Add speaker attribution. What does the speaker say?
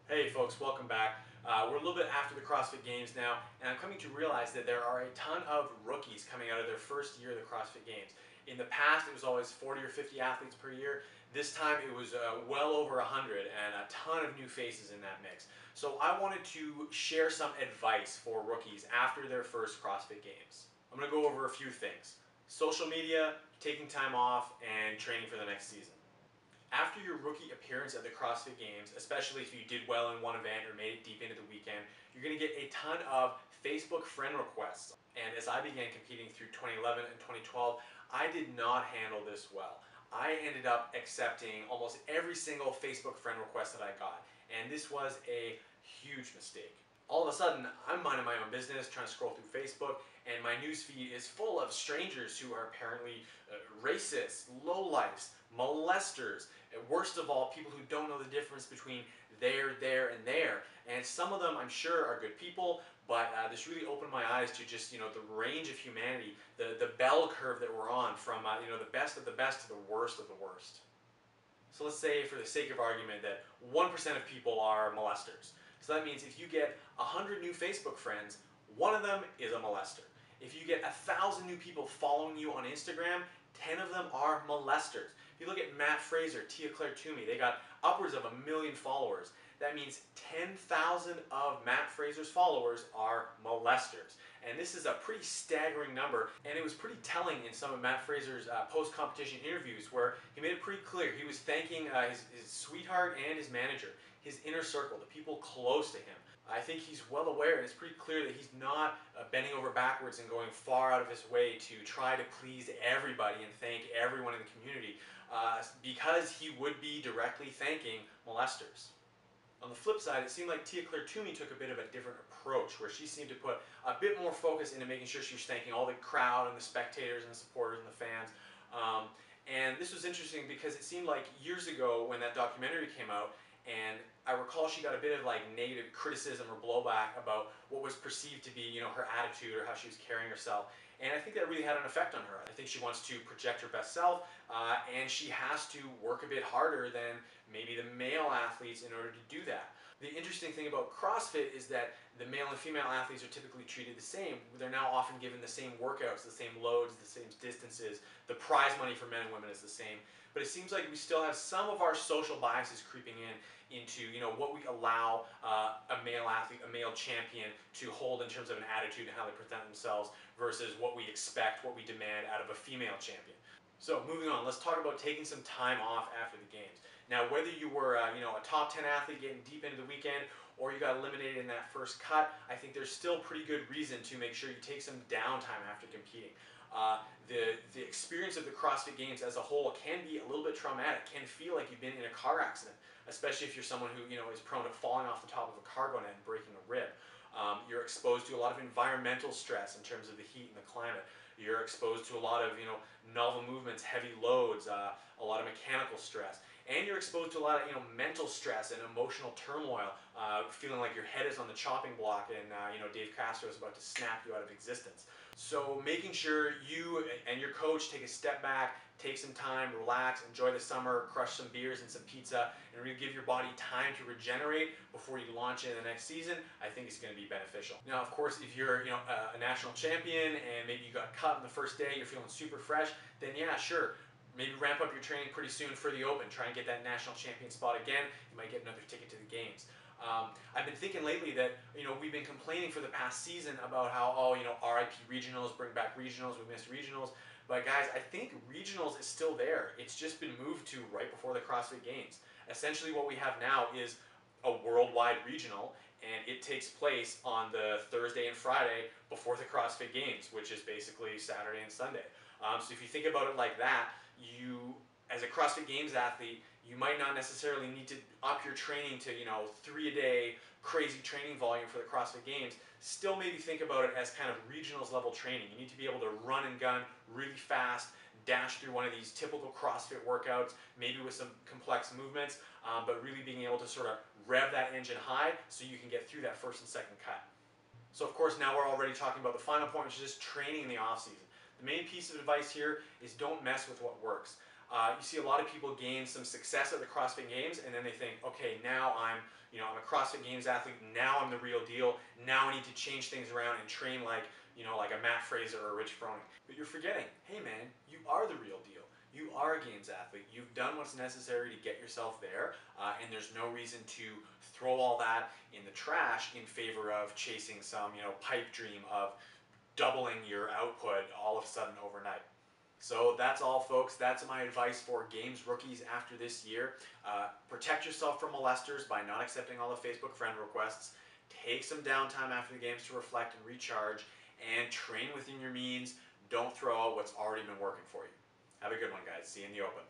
Speaker 1: Hey folks, welcome back. We're a little bit after the CrossFit Games now, and I'm coming to realize that there are a ton of rookies coming out of their first year of the CrossFit Games. In the past, it was always 40 or 50 athletes per year. This time, it was well over 100 and a ton of new faces in that mix. So I wanted to share some advice for rookies after their first CrossFit Games. I'm going to go over a few things. Social media, taking time off, and training for the next season. After your rookie appearance at the CrossFit Games, especially if you did well in one event or made it deep into the weekend, you're going to get a ton of Facebook friend requests. And as I began competing through 2011 and 2012, I did not handle this well. I ended up accepting almost every single Facebook friend request that I got, and this was a huge mistake. All of a sudden, I'm minding my own business, trying to scroll through Facebook, and my newsfeed is full of strangers who are apparently racist, lowlifes, molesters, and worst of all, people who don't know the difference between there, and there. And some of them, I'm sure, are good people, but this really opened my eyes to just, the range of humanity, the bell curve that we're on from, the best of the best to the worst of the worst. So let's say, for the sake of argument, that 1% of people are molesters. So that means if you get 100 new Facebook friends, one of them is a molester. If you get 1,000 new people following you on Instagram, 10 of them are molesters. If you look at Matt Fraser, Tia Claire Toomey, they got upwards of 1 million followers. That means 10,000 of Matt Fraser's followers are molesters. And this is a pretty staggering number, and it was pretty telling in some of Matt Fraser's post-competition interviews where he made it pretty clear. He was thanking his sweetheart and his manager, his inner circle, the people close to him. I think he's well aware, and it's pretty clear that he's not bending over backwards and going far out of his way to try to please everybody and thank everyone in the community, because he would be directly thanking molesters. On the flip side, it seemed like Tia Claire Toomey took a bit of a different approach, where she seemed to put a bit more focus into making sure she was thanking all the crowd and the spectators and the supporters and the fans. And this was interesting because it seemed like years ago when that documentary came out, and I recall she got a bit of negative criticism or blowback about what was perceived to be, her attitude or how she was carrying herself. And I think that really had an effect on her. I think she wants to project her best self, and she has to work a bit harder than maybe the male athletes in order to do that. The interesting thing about CrossFit is that the male and female athletes are typically treated the same. They're now often given the same workouts, the same loads, the same distances. The prize money for men and women is the same. But it seems like we still have some of our social biases creeping into what we allow a male athlete, a male champion to hold in terms of an attitude and how they present themselves versus what we expect, what we demand out of a female champion. So moving on, let's talk about taking some time off after the games. Now, whether you were a top 10 athlete getting deep into the weekend or you got eliminated in that first cut, I think there's still pretty good reason to make sure you take some downtime after competing. The experience of the CrossFit Games as a whole can be a little bit traumatic, can feel like you've been in a car accident, especially if you're someone who is prone to falling off the top of a cargo net and breaking a rib. You're exposed to a lot of environmental stress in terms of the heat and the climate. You're exposed to a lot of novel movements, heavy loads, a lot of mechanical stress. And you're exposed to a lot of mental stress and emotional turmoil, feeling like your head is on the chopping block and Dave Castro is about to snap you out of existence. So making sure you and your coach take a step back, take some time, relax, enjoy the summer, crush some beers and some pizza, and really give your body time to regenerate before you launch into the next season, I think it's going to be beneficial. Now, of course, if you're a national champion and maybe you got cut on the first day, you're feeling super fresh, then yeah, sure. Maybe ramp up your training pretty soon for the Open. Try and get that national champion spot again. You might get another ticket to the games. I've been thinking lately that we've been complaining for the past season about how RIP regionals, bring back regionals, we missed regionals. But guys, I think regionals is still there. It's just been moved to right before the CrossFit Games. Essentially, what we have now is a worldwide regional, and it takes place on the Thursday and Friday before the CrossFit Games, which is basically Saturday and Sunday. So if you think about it like that, you, as a CrossFit Games athlete, you might not necessarily need to up your training to 3 a day crazy training volume for the CrossFit Games. Still maybe think about it as kind of regionals level training. You need to be able to run and gun really fast, dash through one of these typical CrossFit workouts, maybe with some complex movements, but really being able to sort of rev that engine high so you can get through that first and second cut. So of course now we're already talking about the final point, which is just training in the off season. The main piece of advice here is don't mess with what works. You see a lot of people gain some success at the CrossFit Games, and then they think, okay, now I'm a CrossFit Games athlete. Now I'm the real deal. Now I need to change things around and train like like a Matt Fraser or a Rich Froning. But you're forgetting, hey man, you are the real deal. You are a games athlete. You've done what's necessary to get yourself there, and there's no reason to throw all that in the trash in favor of chasing some pipe dream of doubling your output all of a sudden overnight. So that's all, folks. That's my advice for games rookies after this year. Protect yourself from molesters by not accepting all the Facebook friend requests. Take some downtime after the games to reflect and recharge, and train within your means. Don't throw out what's already been working for you. Have a good one, guys. See you in the open.